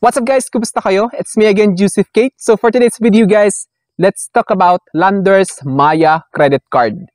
What's up guys? Kumusta kayo? It's me again, Joseph Kate. So for today's video guys, let's talk about Landers Maya Credit Card.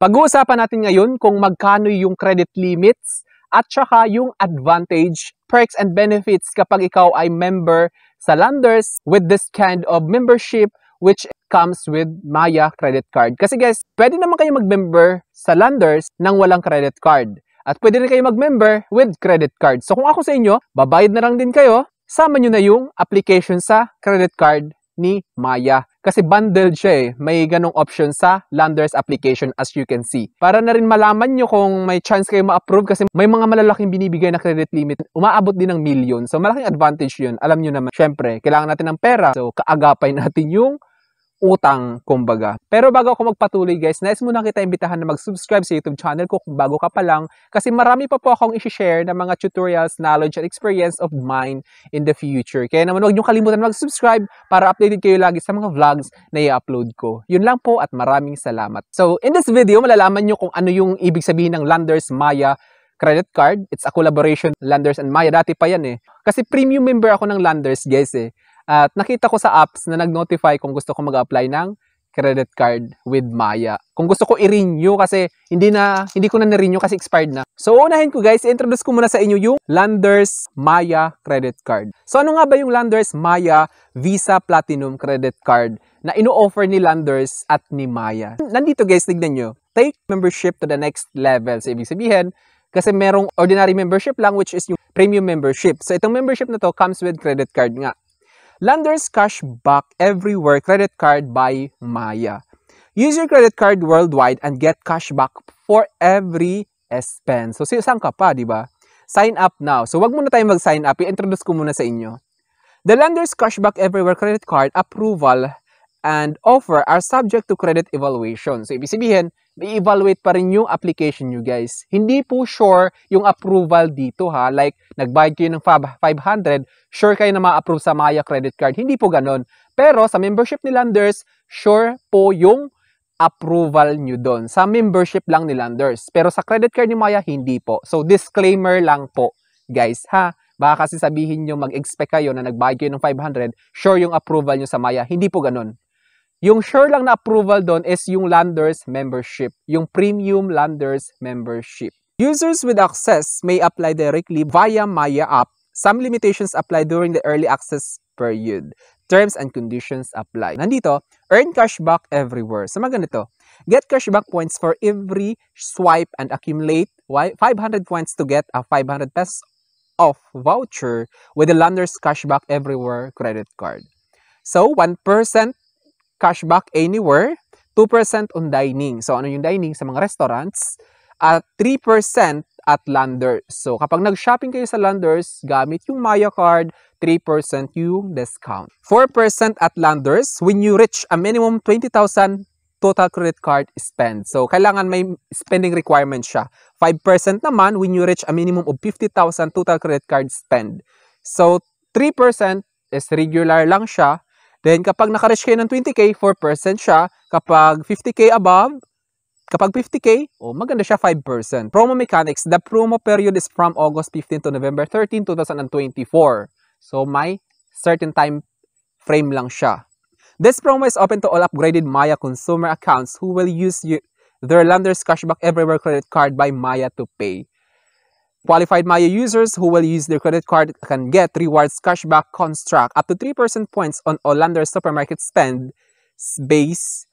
Pag-uusapan natin ngayon kung magkano yung credit limits at saka yung advantage, perks and benefits kapag ikaw ay member sa Landers with this kind of membership which comes with Maya Credit Card. Kasi guys, pwede naman kayo mag-member sa Landers nang walang credit card. At pwede rin kayo mag-member with credit card. So kung ako sa inyo, babayad na lang din kayo, sama nyo na yung application sa credit card ni Maya. Kasi bundled siya eh. May ganong option sa Landers application as you can see. Para na rin malaman nyo kung may chance kayo ma-approve kasi may mga malalaking binibigay na credit limit. Umaabot din ng million. So malaking advantage yun. Alam nyo naman, syempre, kailangan natin ng pera. So kaagapay natin yung utang, kumbaga. Pero bago ako magpatuloy guys, nais muna kita imbitahan na mag-subscribe sa YouTube channel ko kung bago ka pa lang kasi marami pa po akong i-share ng mga tutorials, knowledge, and experience of mine in the future. Kaya naman huwag niyo kalimutan mag-subscribe para updated kayo lagi sa mga vlogs na i-upload ko. Yun lang po at maraming salamat. So in this video, malalaman nyo kung ano yung ibig sabihin ng Landers Maya Credit Card. It's a collaboration, Landers and Maya. Dati pa yan eh. Kasi premium member ako ng Landers guys eh. At nakita ko sa apps na nag-notify kung gusto ko mag-apply ng credit card with Maya. Kung gusto ko i-renew kasi hindi ko na na-renew kasi expired na. So unahin ko guys, introduce ko muna sa inyo yung Landers Maya Credit Card. So ano nga ba yung Landers Maya Visa Platinum Credit Card na ino-offer ni Landers at ni Maya? Nandito guys, tignan nyo. Take membership to the next level. So ibig sabihin, kasi merong ordinary membership lang which is yung premium membership. So itong membership na to comes with credit card nga. Landers Cashback Everywhere Credit Card by Maya. Use your credit card worldwide and get cashback for every spend. So, saan ka pa, di ba? Sign up now. So, wag muna tayo mag-sign up. I-introduce ko muna sa inyo. The Landers Cashback Everywhere Credit Card approval and offer are subject to credit evaluation. So, ibig sabihin, i-evaluate pa rin yung application nyo, guys. Hindi po sure yung approval dito, ha? Like, nagbayad kayo ng 500, sure kayo na ma-approve sa Maya Credit Card. Hindi po ganon. Pero, sa membership ni Landers, sure po yung approval nyo doon. Sa membership lang ni Landers. Pero sa credit card ni Maya, hindi po. So, disclaimer lang po, guys, ha? Baka kasi sabihin nyo, mag-expect kayo na nagbayad kayo ng 500, sure yung approval nyo sa Maya. Hindi po ganon. Yung sure lang na approval doon is yung Landers membership, yung premium Landers membership. Users with access may apply directly via Maya app. Some limitations apply during the early access period. Terms and conditions apply. Nandito, earn cashback everywhere. So ganito, get cashback points for every swipe and accumulate 500 points to get a 500 pesos off voucher with the Landers Cashback Everywhere credit card. So 1% cashback anywhere, 2% on dining. So, ano yung dining? Sa mga restaurants. At 3% at Landers. So, kapag nag-shopping kayo sa Landers, gamit yung Maya card, 3% yung discount. 4% at Landers when you reach a minimum 20,000 total credit card spend. So, kailangan may spending requirement siya. 5% naman when you reach a minimum of 50,000 total credit card spend. So, 3% is regular lang siya. Then, kapag naka-reach kayo ng 20K, 4% siya. Kapag 50K above, kapag 50K, maganda siya, 5%. Promo mechanics, the promo period is from August 15 to November 13, 2024. So, may certain time frame lang siya. This promo is open to all upgraded Maya consumer accounts who will use their Landers Cashback Everywhere credit card by Maya to pay. Qualified Maya users who will use their credit card can get rewards cashback construct up to 3% points on all Landers supermarket spend base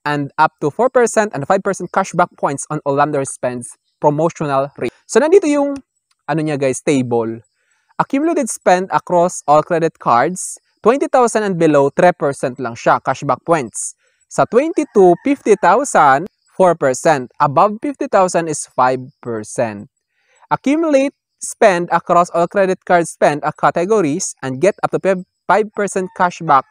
and up to 4% and 5% cashback points on all Landers spends promotional rate. So nandito yung niya guys, table. Accumulated spend across all credit cards, 20,000 and below, 3% lang siya, cashback points. Sa 20 to 50,000, 4%. Above 50,000 is 5%. Accumulate spend across all credit card spend categories and get up to 5% cashback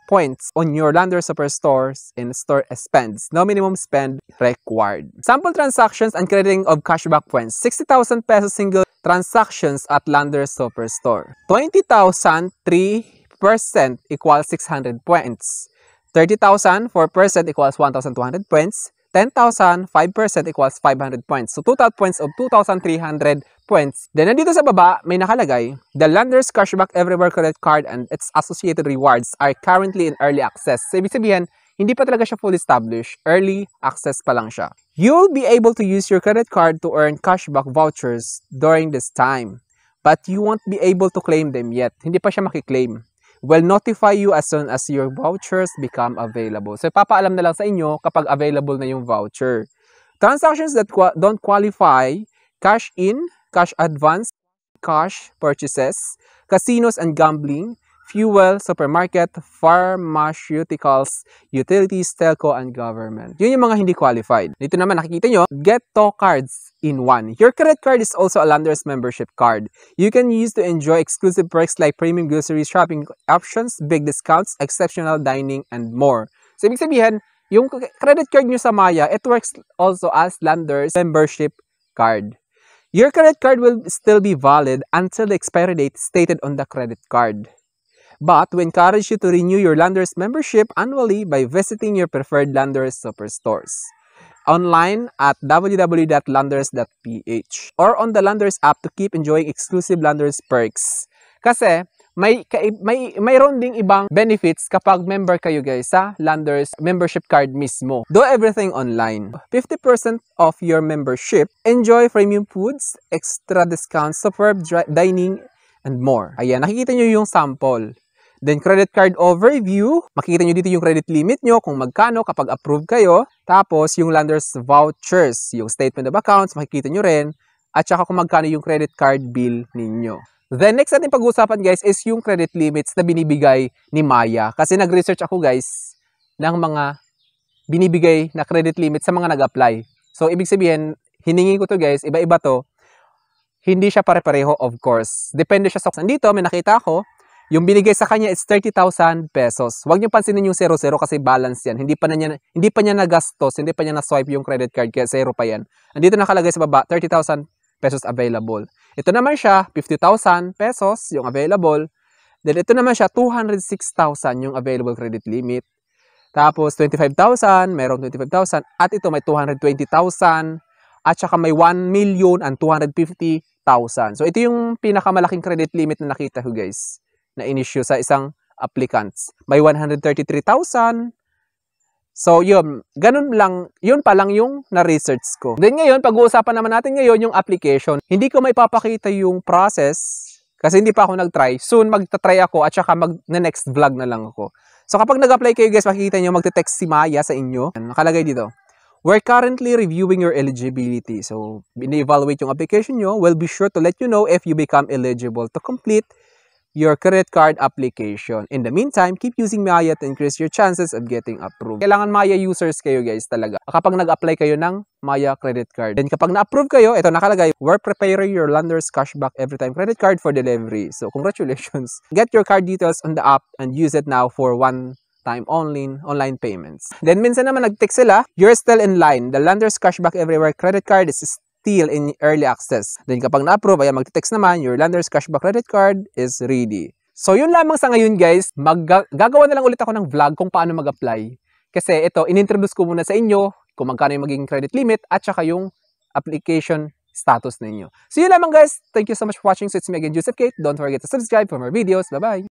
points on your Landers Superstores in store spends. No minimum spend required. Sample transactions and crediting of cashback points. 60,000 pesos single transactions at Landers Superstore. 20,000, 3% equals 600 points. 30,000, 4% equals 1,200 points. 10,000, 5% equals 500 points. So, total points of 2,300 points. Then, nandito sa baba, may nakalagay, the Landers Cashback Everywhere credit card and its associated rewards are currently in early access. So, ibig sabihin, hindi pa talaga siya fully established. Early access pa lang siya. You'll be able to use your credit card to earn cashback vouchers during this time. But you won't be able to claim them yet. Hindi pa siya makiklaim. Will notify you as soon as your vouchers become available. So, papaalam na lang sa inyo kapag available na yung voucher. Transactions that don't qualify, cash in, cash advance, cash purchases, casinos and gambling, fuel, supermarket, pharmaceuticals, utilities, telco, and government. Yun yung mga hindi qualified. Dito naman nakikita nyo, get 2 cards in one. Your credit card is also a Landers membership card. You can use to enjoy exclusive perks like premium grocery shopping options, big discounts, exceptional dining, and more. So, ibig sabihin, yung credit card nyo sa Maya, it works also as Landers membership card. Your credit card will still be valid until the expiry date stated on the credit card. But we encourage you to renew your Landers membership annually by visiting your preferred Landers superstores online at www.landers.ph or on the Landers app to keep enjoying exclusive Landers perks. Kasi mayroon ding ibang benefits kapag member kayo guys sa Landers membership card mismo. Do everything online. 50% of your membership, enjoy premium foods, extra discounts, superb dining, and more. Ayan, nakikita nyo yung sample. Then, credit card overview. Makikita nyo dito yung credit limit nyo, kung magkano kapag approve kayo. Tapos, yung Landers vouchers, yung statement of accounts, makikita nyo rin. At saka kung magkano yung credit card bill ninyo. Then, next natin pag-uusapan guys is yung credit limits na binibigay ni Maya. Kasi nag-research ako guys ng mga binibigay na credit limit sa mga nag-apply. So, ibig sabihin, hiningi ko to guys, iba-iba to. Hindi siya pare-pareho of course. Depende siya sa... Nandito, may nakita ako. Yung binigay sa kanya is 30,000 pesos. Huwag niyo pansinin yung 00 kasi balance yan. Hindi pa niya nagastos, hindi pa niya na-swipe yung credit card kaya 0 pa yan. Andito nakalagay sa baba, 30,000 pesos available. Ito naman siya, 50,000 pesos yung available. Then ito naman siya, 206,000 yung available credit limit. Tapos 25,000, mayroong 25,000. At ito may 220,000. At saka may 1,250,000. So ito yung pinakamalaking credit limit na nakita ko guys. Na in-issue sa isang applicants. May 133,000. So, yun. Ganun lang. Yun pa lang yung na-research ko. Then ngayon, pag-uusapan naman natin ngayon yung application. Hindi ko may papakita yung process kasi hindi pa ako nag-try. Soon, magta-try ako at saka mag-next vlog na lang ako. So, kapag nag-apply kayo guys, makikita nyo, magte-text si Maya sa inyo. Nakalagay dito. We're currently reviewing your eligibility. So, ini-evaluate yung application nyo. We'll be sure to let you know if you become eligible to complete your credit card application. In the meantime, keep using Maya to increase your chances of getting approved. Kailangan Maya users kayo guys talaga. Kapag nag-apply kayo ng Maya credit card. Then kapag na-approve kayo, ito nakalagay, we're preparing your Landers Cashback Everytime credit card for delivery. So congratulations. Get your card details on the app and use it now for one-time online payments. Then minsan naman nag-text sila, you're still in line. The Landers Cashback Everywhere credit card is still in early access. Then kapag na-approve, ayan mag-text naman, your Landers Cashback credit card is ready. So yun lamang sa ngayon guys, gagawa na lang ulit ako ng vlog kung paano mag-apply. Kasi ito, inintroduce ko muna sa inyo kung magkano yung magiging credit limit at saka yung application status ninyo. So yun lamang guys, thank you so much for watching. So it's me again, Joseph Kate. Don't forget to subscribe for more videos. Bye-bye!